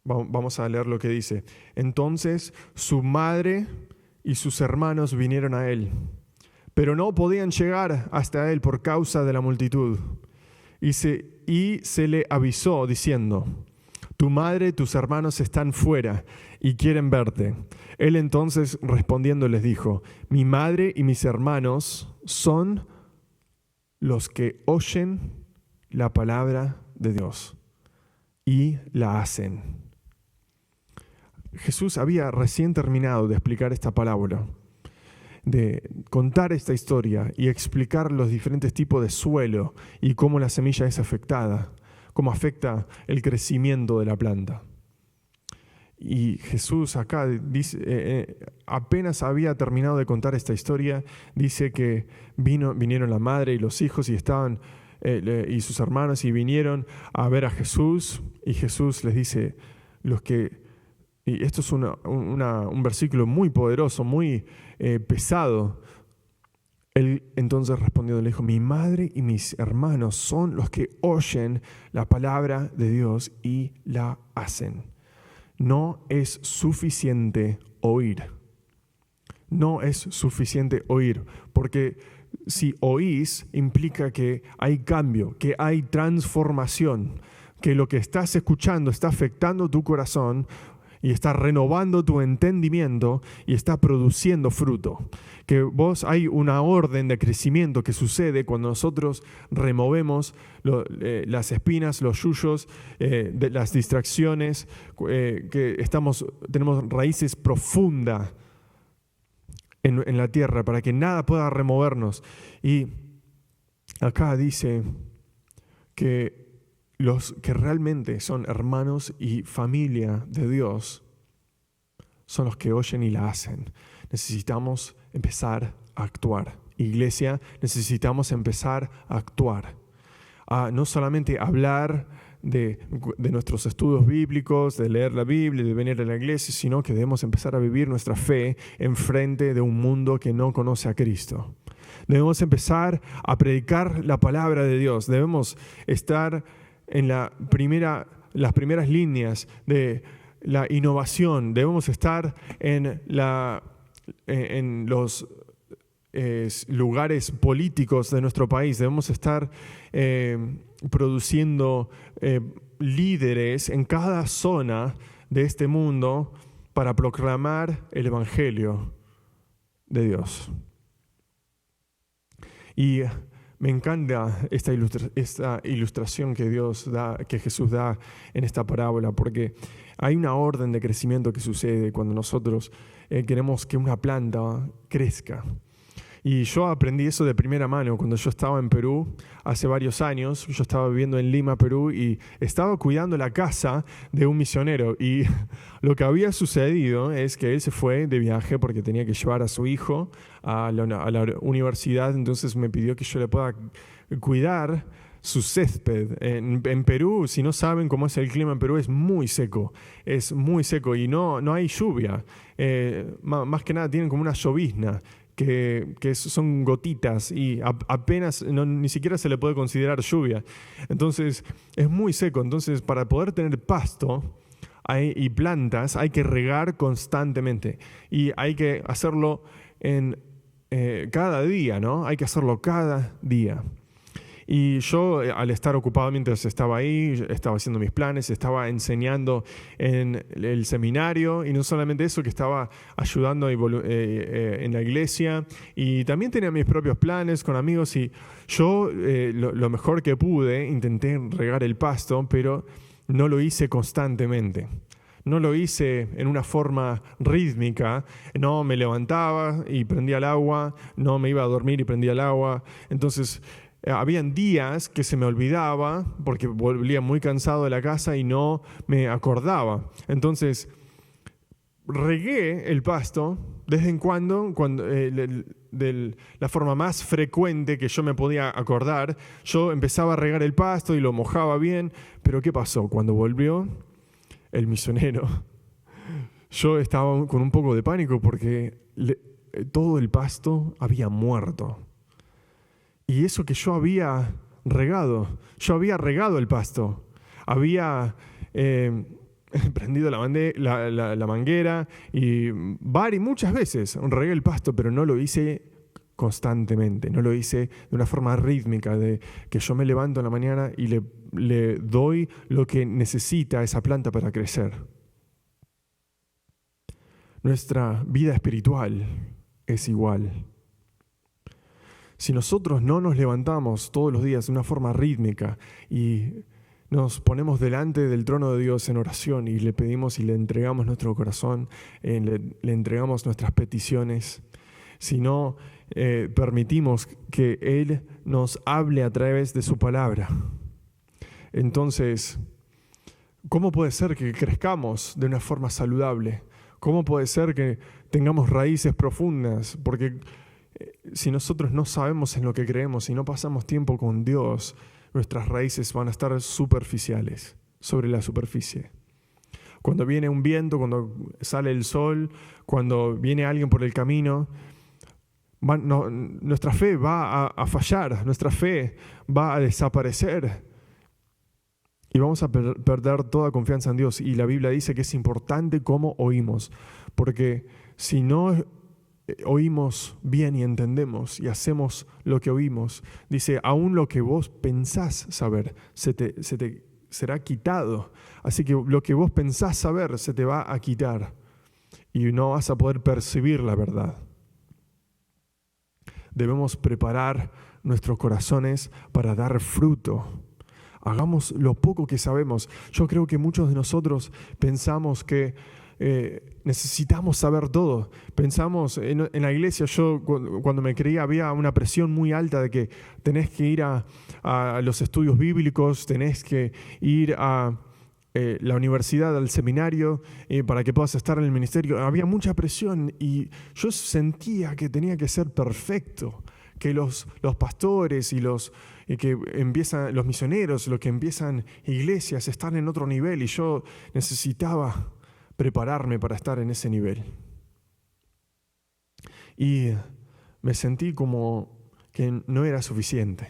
Vamos a leer lo que dice. Entonces su madre y sus hermanos vinieron a él, pero no podían llegar hasta él por causa de la multitud. Y se le avisó diciendo, tu madre y tus hermanos están fuera y quieren verte. Él entonces respondiendo les dijo, mi madre y mis hermanos son los que oyen la palabra de Dios y la hacen. Jesús había recién terminado de explicar esta parábola, de contar esta historia y explicar los diferentes tipos de suelo y cómo la semilla es afectada, cómo afecta el crecimiento de la planta. Y Jesús acá dice, apenas había terminado de contar esta historia, dice que vinieron la madre y los hijos y sus hermanos y vinieron a ver a Jesús, y Jesús les dice, y esto es un versículo muy poderoso, muy pesado. Él entonces respondió, le dijo, mi madre y mis hermanos son los que oyen la palabra de Dios y la hacen. No es suficiente oír. No es suficiente oír, porque si oís implica que hay cambio, que hay transformación, que lo que estás escuchando está afectando tu corazón y está renovando tu entendimiento y está produciendo fruto. Que hay una orden de crecimiento que sucede cuando nosotros removemos las espinas, los yuyos, de las distracciones, que tenemos raíces profundas en la tierra para que nada pueda removernos. Y acá dice que los que realmente son hermanos y familia de Dios son los que oyen y la hacen. Necesitamos empezar a actuar. Iglesia, necesitamos empezar a actuar. A no solamente hablar de nuestros estudios bíblicos, de leer la Biblia, de venir a la iglesia, sino que debemos empezar a vivir nuestra fe en frente de un mundo que no conoce a Cristo. Debemos empezar a predicar la palabra de Dios. Debemos estar en las primeras líneas de la innovación. Debemos estar en los lugares políticos de nuestro país. Debemos estar produciendo líderes en cada zona de este mundo para proclamar el Evangelio de Dios. Y me encanta esta ilustración que Jesús da en esta parábola, porque hay una orden de crecimiento que sucede cuando nosotros queremos que una planta crezca. Y yo aprendí eso de primera mano cuando yo estaba en Perú hace varios años. Yo estaba viviendo en Lima, Perú, y estaba cuidando la casa de un misionero. Y lo que había sucedido es que él se fue de viaje porque tenía que llevar a su hijo a la universidad. Entonces me pidió que yo le pueda cuidar su césped. En Perú, si no saben cómo es el clima en Perú, es muy seco y no hay lluvia. Más que nada tienen como una llovizna, que son gotitas y apenas, ni siquiera se le puede considerar lluvia. Entonces es muy seco. Entonces, para poder tener pasto y plantas hay que regar constantemente y hay que hacerlo cada día, ¿no? Hay que hacerlo cada día. Y yo, al estar ocupado mientras estaba ahí, estaba haciendo mis planes, estaba enseñando en el seminario, y no solamente eso, que estaba ayudando en la iglesia, y también tenía mis propios planes con amigos, y yo lo mejor que pude intenté regar el pasto, pero no lo hice constantemente. No lo hice en una forma rítmica. No me levantaba y prendía el agua, no me iba a dormir y prendía el agua. Entonces habían días que se me olvidaba porque volvía muy cansado de la casa y no me acordaba. Entonces regué el pasto de vez en cuando de la forma más frecuente que yo me podía acordar. Yo empezaba a regar el pasto y lo mojaba bien. Pero ¿qué pasó? Cuando volvió el misionero, yo estaba con un poco de pánico porque todo el pasto había muerto. Y eso que yo había regado el pasto, había prendido la manguera y muchas veces regué el pasto, pero no lo hice constantemente, no lo hice de una forma rítmica, de que yo me levanto en la mañana y le doy lo que necesita esa planta para crecer. Nuestra vida espiritual es igual. Si nosotros no nos levantamos todos los días de una forma rítmica y nos ponemos delante del trono de Dios en oración y le pedimos y le entregamos nuestro corazón, le entregamos nuestras peticiones, si no permitimos que Él nos hable a través de su palabra, entonces, ¿cómo puede ser que crezcamos de una forma saludable? ¿Cómo puede ser que tengamos raíces profundas? Porque si nosotros no sabemos en lo que creemos y no pasamos tiempo con Dios, nuestras raíces van a estar superficiales, sobre la superficie. Cuando viene un viento, cuando sale el sol, cuando viene alguien por el camino, nuestra fe va a fallar, nuestra fe va a desaparecer y vamos a perder toda confianza en Dios. Y la Biblia dice que es importante cómo oímos, porque si no oímos bien y entendemos y hacemos lo que oímos. Dice, aún lo que vos pensás saber se te será quitado. Así que lo que vos pensás saber se te va a quitar y no vas a poder percibir la verdad. Debemos preparar nuestros corazones para dar fruto. Hagamos lo poco que sabemos. Yo creo que muchos de nosotros pensamos que necesitamos saber todo. Pensamos en la iglesia, yo cuando me creía había una presión muy alta de que tenés que ir a los estudios bíblicos, tenés que ir a la universidad, al seminario, para que puedas estar en el ministerio. Había mucha presión y yo sentía que tenía que ser perfecto, que los pastores y los misioneros, los que empiezan iglesias, están en otro nivel y yo necesitaba prepararme para estar en ese nivel. Y me sentí como que no era suficiente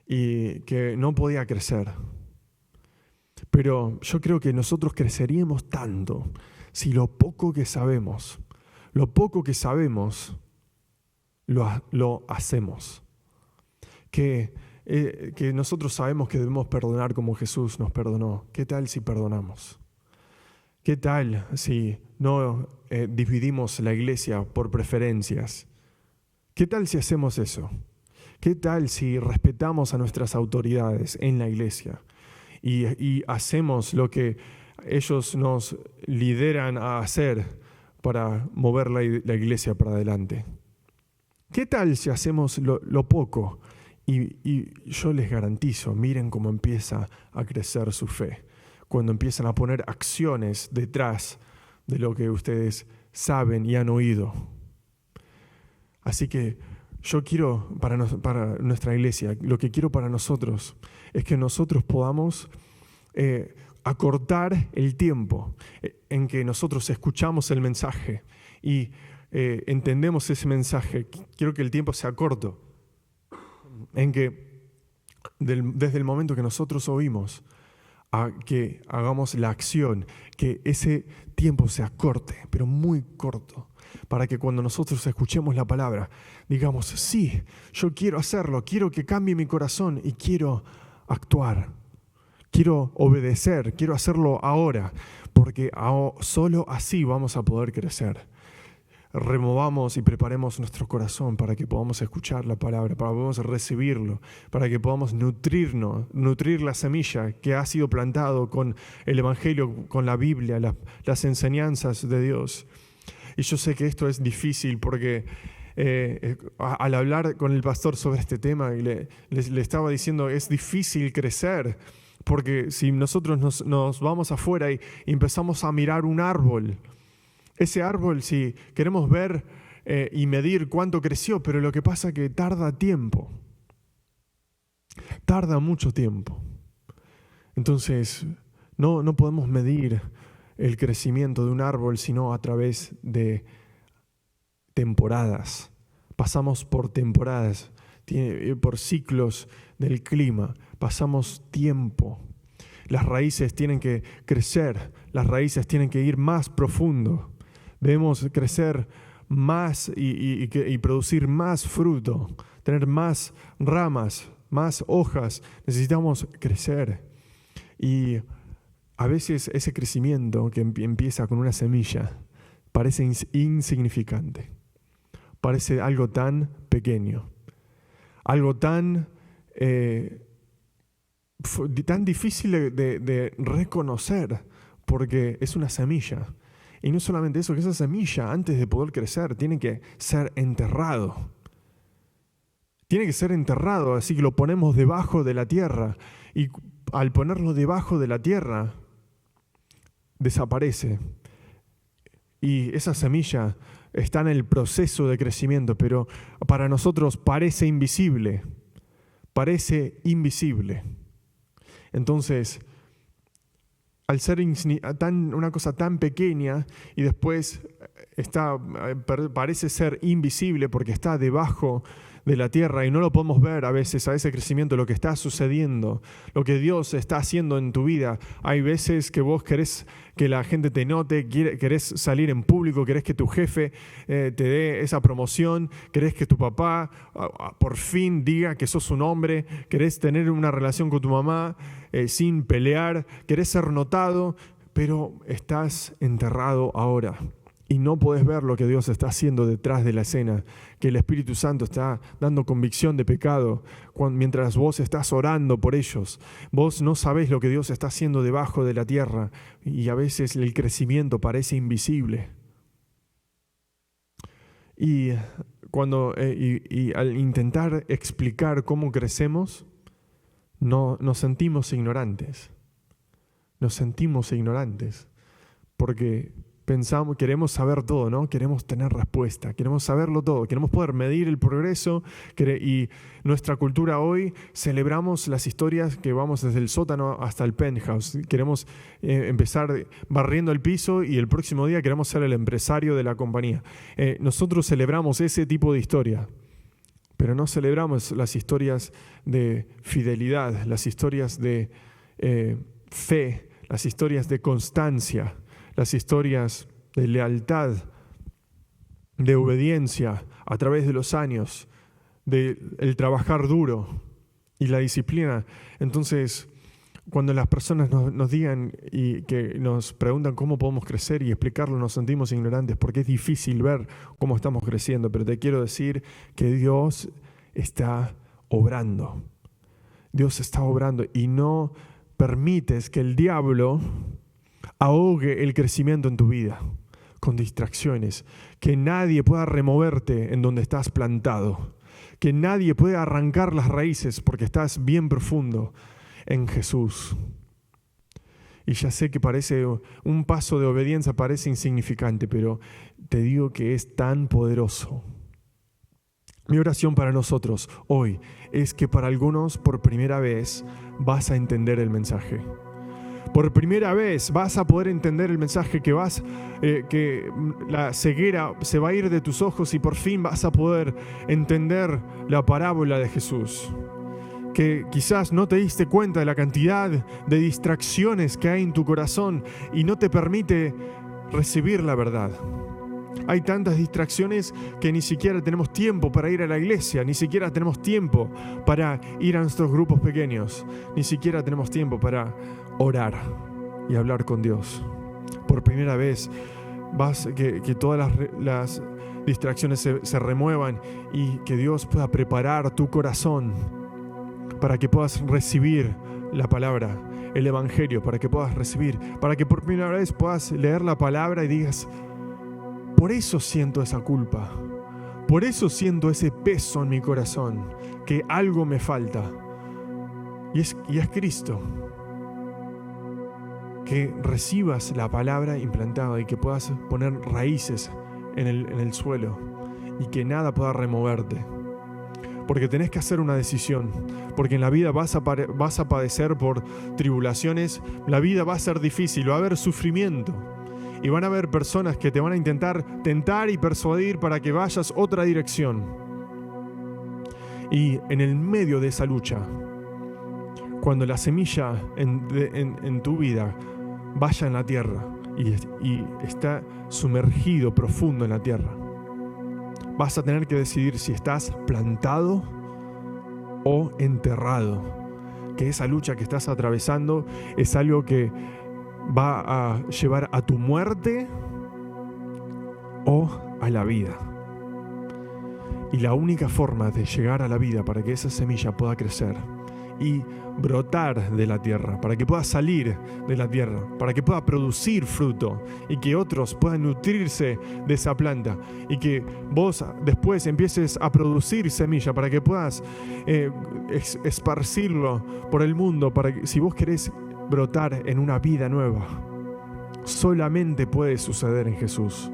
y que no podía crecer. Pero yo creo que nosotros creceríamos tanto si lo poco que sabemos lo hacemos. Que nosotros sabemos que debemos perdonar como Jesús nos perdonó. ¿Qué tal si perdonamos? ¿Qué tal si no dividimos la iglesia por preferencias? ¿Qué tal si hacemos eso? ¿Qué tal si respetamos a nuestras autoridades en la iglesia y hacemos lo que ellos nos lideran a hacer para mover la iglesia para adelante? ¿Qué tal si hacemos lo poco? Y yo les garantizo, miren cómo empieza a crecer su fe, cuando empiezan a poner acciones detrás de lo que ustedes saben y han oído. Así que yo quiero para nuestra iglesia, lo que quiero para nosotros es que nosotros podamos acortar el tiempo en que nosotros escuchamos el mensaje y entendemos ese mensaje. Quiero que el tiempo sea corto, en que desde el momento que nosotros oímos a que hagamos la acción, que ese tiempo sea corte, pero muy corto, para que cuando nosotros escuchemos la palabra, digamos, sí, yo quiero hacerlo, quiero que cambie mi corazón y quiero actuar, quiero obedecer, quiero hacerlo ahora, porque solo así vamos a poder crecer. Removamos y preparemos nuestro corazón para que podamos escuchar la palabra, para que podamos recibirlo, para que podamos nutrir la semilla que ha sido plantado con el Evangelio, con la Biblia, las enseñanzas de Dios. Y yo sé que esto es difícil porque al hablar con el pastor sobre este tema, le estaba diciendo, es difícil crecer, porque si nosotros nos vamos afuera y empezamos a mirar un árbol, ese árbol, si queremos ver y medir cuánto creció, pero lo que pasa es que tarda tiempo. Tarda mucho tiempo. Entonces, no podemos medir el crecimiento de un árbol sino a través de temporadas. Pasamos por temporadas, por ciclos del clima. Pasamos tiempo. Las raíces tienen que crecer, las raíces tienen que ir más profundo. Debemos crecer más y producir más fruto, tener más ramas, más hojas. Necesitamos crecer. Y a veces ese crecimiento que empieza con una semilla parece insignificante. Parece algo tan pequeño, algo tan difícil de reconocer, porque es una semilla. Y no solamente eso, que esa semilla, antes de poder crecer, tiene que ser enterrado. Tiene que ser enterrado, así que lo ponemos debajo de la tierra. Y al ponerlo debajo de la tierra, desaparece. Y esa semilla está en el proceso de crecimiento, pero para nosotros parece invisible. Parece invisible. Entonces, al ser una cosa tan pequeña y después parece ser invisible porque está debajo de la tierra y no lo podemos ver a veces, a ese crecimiento, lo que está sucediendo, lo que Dios está haciendo en tu vida. Hay veces que vos querés que la gente te note, querés salir en público, querés que tu jefe te dé esa promoción, querés que tu papá por fin diga que sos un hombre, querés tener una relación con tu mamá sin pelear, querés ser notado, pero estás enterrado ahora. Y no podés ver lo que Dios está haciendo detrás de la escena, que el Espíritu Santo está dando convicción de pecado mientras vos estás orando por ellos. Vos no sabés lo que Dios está haciendo debajo de la tierra y a veces el crecimiento parece invisible. Y al intentar explicar cómo crecemos, nos sentimos ignorantes. Nos sentimos ignorantes porque queremos saber todo, ¿no? Queremos tener respuesta, queremos saberlo todo, queremos poder medir el progreso y nuestra cultura hoy celebramos las historias que vamos desde el sótano hasta el penthouse. Queremos empezar barriendo el piso y el próximo día queremos ser el empresario de la compañía. Nosotros celebramos ese tipo de historia, pero no celebramos las historias de fidelidad, las historias de fe, las historias de constancia, las historias de lealtad, de obediencia a través de los años, del trabajar duro y la disciplina. Entonces, cuando las personas nos digan y que nos preguntan cómo podemos crecer y explicarlo, nos sentimos ignorantes porque es difícil ver cómo estamos creciendo. Pero te quiero decir que Dios está obrando. Dios está obrando y no permites que el diablo ahogue el crecimiento en tu vida con distracciones, que nadie pueda removerte en donde estás plantado, que nadie pueda arrancar las raíces porque estás bien profundo en Jesús. Y ya sé que parece un paso de obediencia, parece insignificante, pero te digo que es tan poderoso. Mi oración para nosotros hoy es que para algunos por primera vez vas a entender el mensaje. Por primera vez vas a poder entender el mensaje que la ceguera se va a ir de tus ojos y por fin vas a poder entender la parábola de Jesús. Que quizás no te diste cuenta de la cantidad de distracciones que hay en tu corazón y no te permite recibir la verdad. Hay tantas distracciones que ni siquiera tenemos tiempo para ir a la iglesia, ni siquiera tenemos tiempo para ir a nuestros grupos pequeños, ni siquiera tenemos tiempo para orar y hablar con Dios. Por primera vez que todas las distracciones se remuevan y que Dios pueda preparar tu corazón para que puedas recibir la palabra, el evangelio, para que puedas recibir, para que por primera vez puedas leer la palabra y digas: por eso siento esa culpa, por eso siento ese peso en mi corazón, que algo me falta. Y es Cristo. Que recibas la palabra implantada y que puedas poner raíces en el suelo y que nada pueda removerte. Porque tenés que hacer una decisión, porque en la vida vas a padecer por tribulaciones, la vida va a ser difícil, va a haber sufrimiento. Y van a haber personas que te van a intentar tentar y persuadir para que vayas otra dirección. Y en el medio de esa lucha, cuando la semilla en tu vida vaya en la tierra y está sumergido profundo en la tierra, vas a tener que decidir si estás plantado o enterrado. Que esa lucha que estás atravesando es algo que va a llevar a tu muerte o a la vida. Y la única forma de llegar a la vida para que esa semilla pueda crecer y brotar de la tierra, para que pueda salir de la tierra, para que pueda producir fruto y que otros puedan nutrirse de esa planta y que vos después empieces a producir semilla para que puedas esparcirlo por el mundo, para que, si vos querés brotar en una vida nueva, solamente puede suceder en Jesús.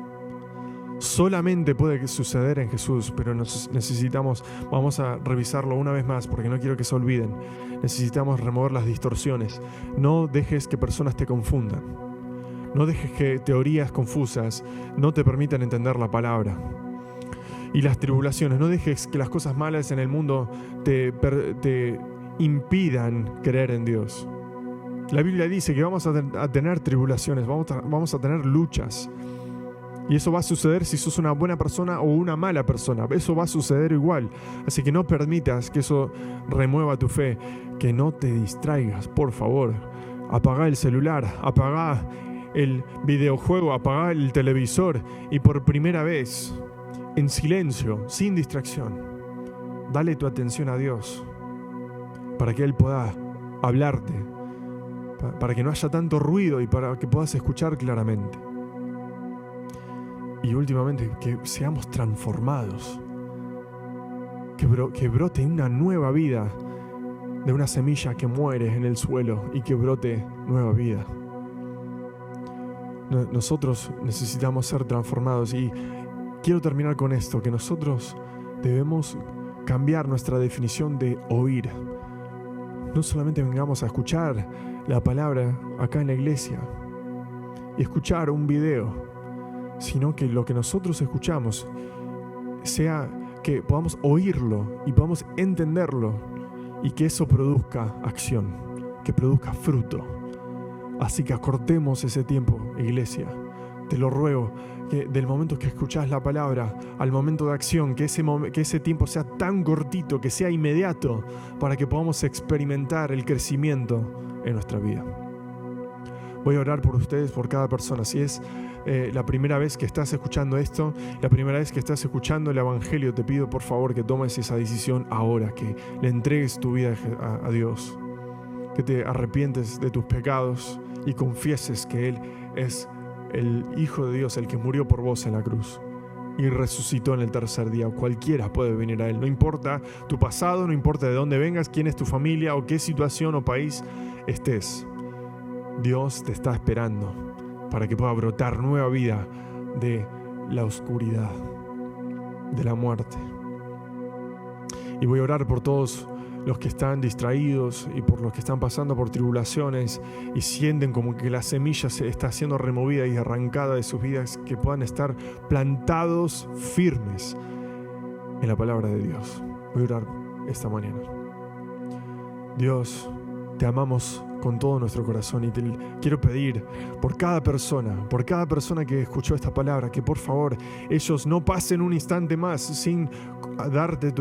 Solamente puede suceder en Jesús, pero necesitamos, vamos a revisarlo una vez más porque no quiero que se olviden, necesitamos remover las distorsiones. No dejes que personas te confundan. No dejes que teorías confusas no te permitan entender la palabra. Y las tribulaciones, no dejes que las cosas malas en el mundo te impidan creer en Dios. La Biblia dice que vamos a tener tribulaciones, vamos a tener luchas. Y eso va a suceder si sos una buena persona o una mala persona. Eso va a suceder igual. Así que no permitas que eso remueva tu fe. Que no te distraigas, por favor. Apagá el celular, apagá el videojuego, apagá el televisor. Y por primera vez, en silencio, sin distracción, dale tu atención a Dios. Para que Él pueda hablarte. Para que no haya tanto ruido y para que puedas escuchar claramente. Y últimamente, que seamos transformados. Que brote una nueva vida de una semilla que muere en el suelo y que brote nueva vida. Nosotros necesitamos ser transformados y quiero terminar con esto, que nosotros debemos cambiar nuestra definición de oír. No solamente vengamos a escuchar la palabra acá en la iglesia y escuchar un video, sino que lo que nosotros escuchamos sea que podamos oírlo y podamos entenderlo y que eso produzca acción, que produzca fruto. Así que acortemos ese tiempo, iglesia. Te lo ruego, que del momento que escuchás la palabra al momento de acción, que ese tiempo sea tan cortito, que sea inmediato, para que podamos experimentar el crecimiento en nuestra vida. Voy a orar por ustedes, por cada persona. Si es la primera vez que estás escuchando esto, la primera vez que estás escuchando el Evangelio, te pido por favor que tomes esa decisión ahora, que le entregues tu vida a Dios, que te arrepientes de tus pecados y confieses que Él es el Hijo de Dios, el que murió por vos en la cruz y resucitó en el tercer día. Cualquiera puede venir a Él, no importa tu pasado, no importa de dónde vengas, quién es tu familia o qué situación o país estés. Dios te está esperando para que pueda brotar nueva vida de la oscuridad, de la muerte. Y voy a orar por todos los que están distraídos y por los que están pasando por tribulaciones y sienten como que la semilla se está siendo removida y arrancada de sus vidas, que puedan estar plantados firmes en la palabra de Dios. Voy a orar esta mañana. Dios, te amamos con todo nuestro corazón y te quiero pedir por cada persona que escuchó esta palabra, que por favor ellos no pasen un instante más sin darte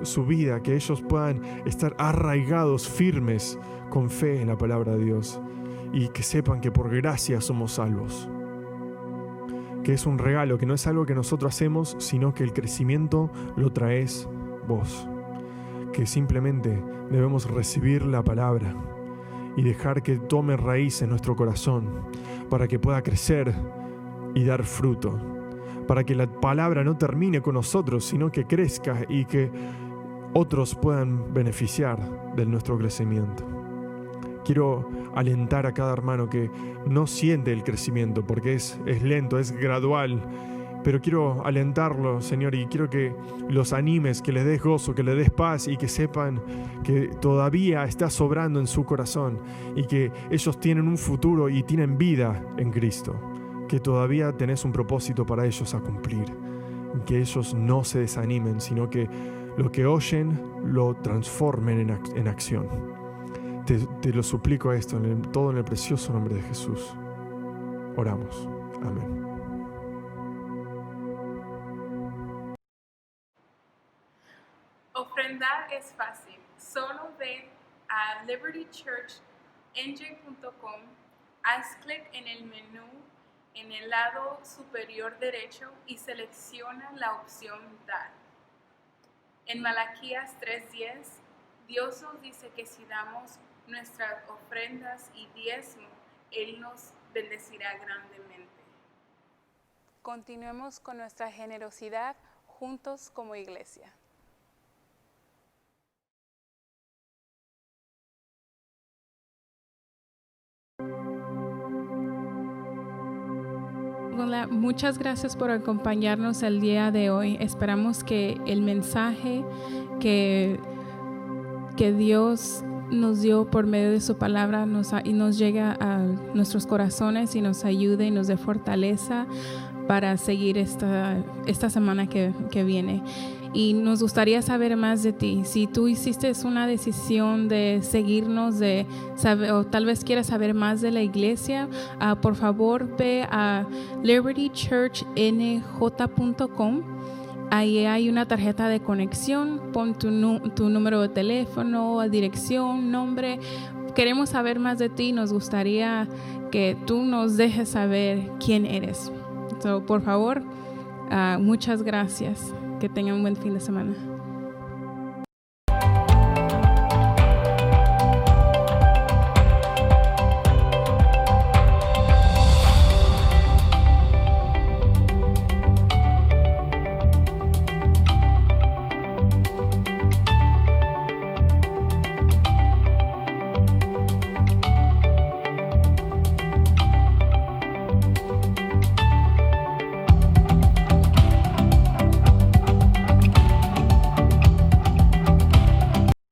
su vida, que ellos puedan estar arraigados, firmes, con fe en la palabra de Dios y que sepan que por gracia somos salvos, que es un regalo, que no es algo que nosotros hacemos, sino que el crecimiento lo traes vos, que simplemente debemos recibir la palabra y dejar que tome raíz en nuestro corazón para que pueda crecer y dar fruto, para que la palabra no termine con nosotros, sino que crezca y que otros puedan beneficiar de nuestro crecimiento. Quiero alentar a cada hermano que no siente el crecimiento porque es lento, es gradual, pero quiero alentarlo, Señor, y quiero que los animes, que les des gozo, que les des paz y que sepan que todavía está sobrando en su corazón y que ellos tienen un futuro y tienen vida en Cristo, que todavía tenés un propósito para ellos a cumplir y que ellos no se desanimen, sino que lo que oyen lo transformen en acción. Te lo suplico esto, todo en el precioso nombre de Jesús. Oramos. Amén. Ofrendar es fácil. Solo ve a libertychurchengine.com, haz clic en el menú en el lado superior derecho y selecciona la opción Dar. En Malaquías 3:10, Dios nos dice que si damos nuestras ofrendas y diezmo, Él nos bendecirá grandemente. Continuemos con nuestra generosidad juntos como iglesia. Hola, muchas gracias por acompañarnos el día de hoy. Esperamos que el mensaje que Dios nos dio por medio de su palabra y nos llega a nuestros corazones y nos ayude y nos dé fortaleza para seguir esta semana que viene. Y nos gustaría saber más de ti. Si tú hiciste una decisión de seguirnos, de saber, o tal vez quieras saber más de la iglesia, por favor ve a libertychurchnj.com. Ahí hay una tarjeta de conexión. Pon tu número de teléfono, dirección, nombre. Queremos saber más de ti. Nos gustaría que tú nos dejes saber quién eres. Por favor, muchas gracias. Que tengan un buen fin de semana.